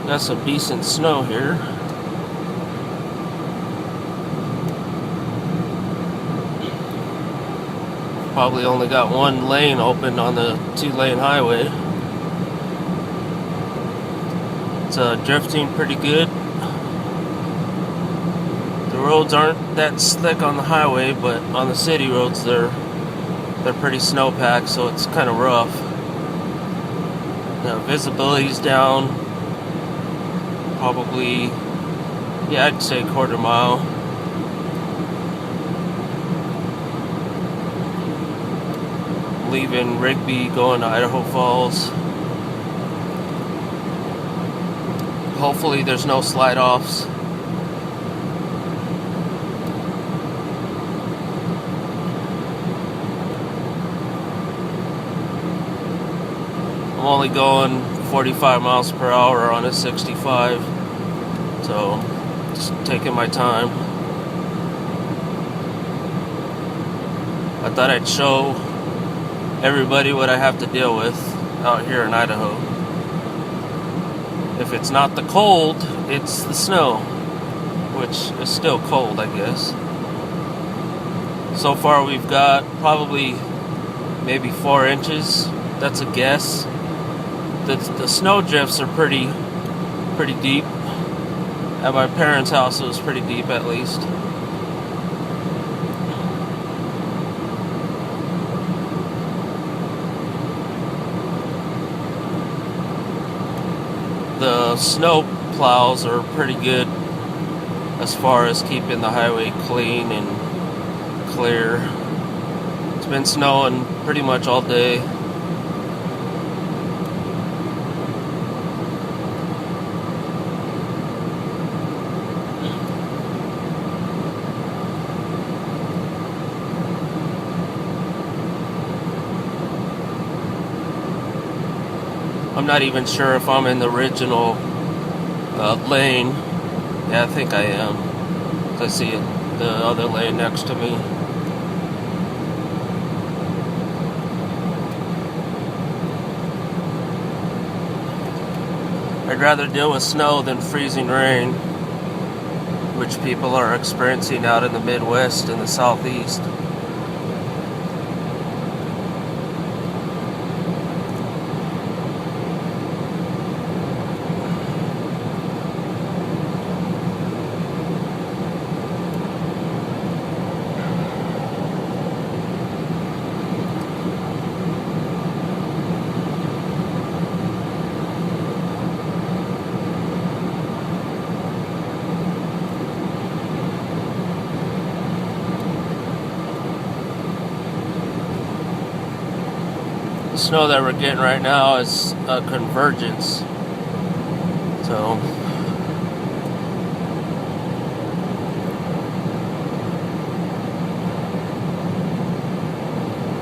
Got some decent snow here. Probably only got one lane open on the 2-lane highway. It's drifting pretty good. The roads aren't that slick on the highway, but on the city roads they're pretty snowpacked, so it's kind of rough. Visibility's down probably, yeah, I'd say quarter mile. Leaving Rigby, going to Idaho Falls. Hopefully there's no slide-offs. I'm only going 45 miles per hour on a 65, so just taking my time. I thought I'd show everybody what I have to deal with out here in Idaho. If it's not the cold, it's the snow, which is still cold, I guess. So far we've got probably maybe 4 inches. That's a guess. The snow drifts are pretty deep. At my parents' house it was pretty deep, at least. The snow plows are pretty good as far as keeping the highway clean and clear. It's been snowing pretty much all day. I'm not even sure if I'm in the original lane. Yeah, I think I am. I see the other lane next to me. I'd rather deal with snow than freezing rain, which people are experiencing out in the Midwest and the Southeast. The snow that we're getting right now is a convergence. So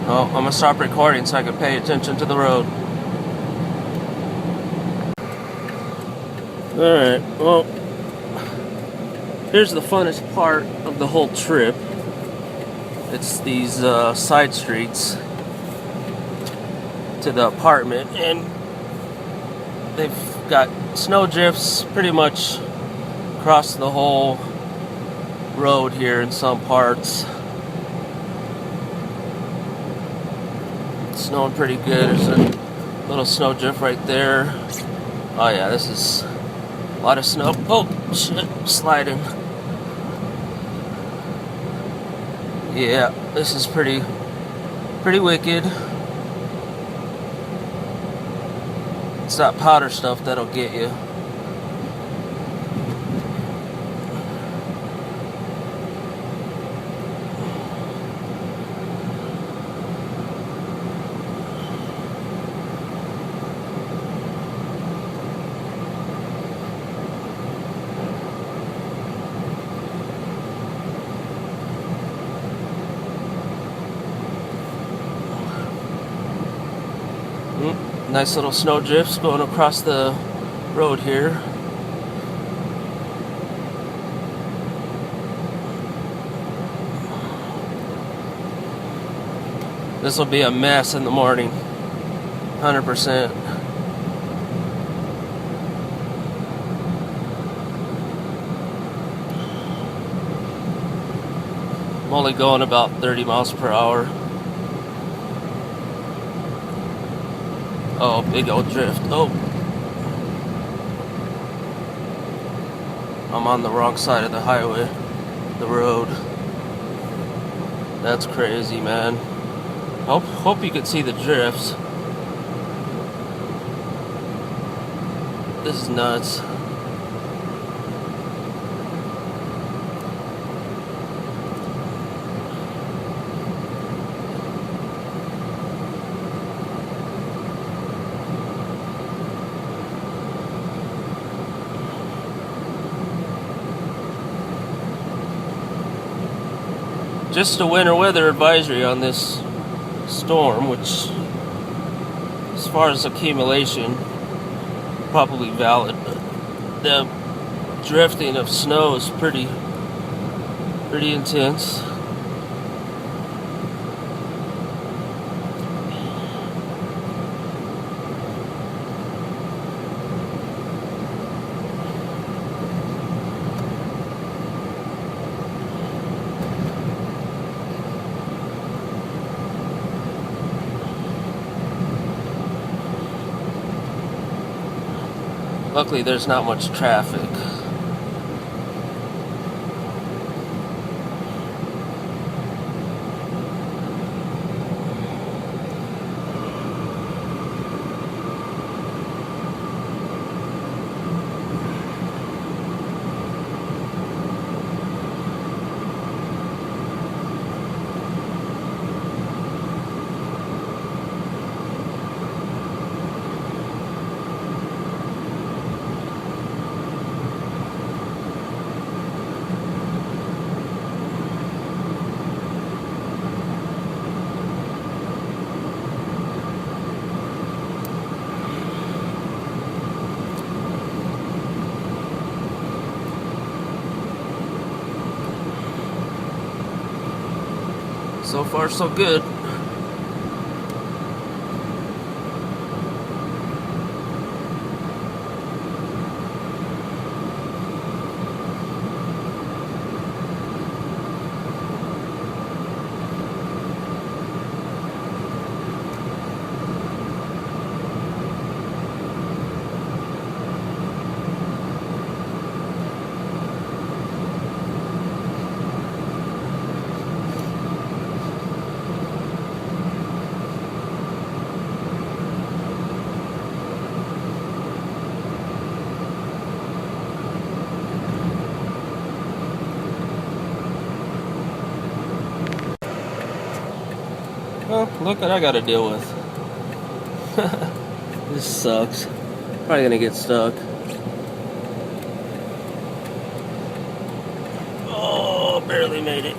I'm gonna stop recording so I can pay attention to the road. Alright, well, here's the funnest part of the whole trip. It's these side streets to the apartment, and they've got snow drifts pretty much across the whole road here in some parts. It's snowing pretty good. There's a little snow drift right there. Oh yeah, this is a lot of snow. Oh shit, sliding. Yeah, this is pretty wicked. It's that powder stuff that'll get you. Nice little snow drifts going across the road here. This will be a mess in the morning. 100%. I'm only going about 30 miles per hour. Oh, big old drift. Oh. I'm on the wrong side of the highway, the road. That's crazy, man. Hope you can see the drifts. This is nuts. Just a winter weather advisory on this storm, which, as far as accumulation, probably valid, but the drifting of snow is pretty intense. Luckily, there's not much traffic. So far, so good. Well, look what I gotta deal with. This sucks. Probably gonna get stuck. Oh, barely made it.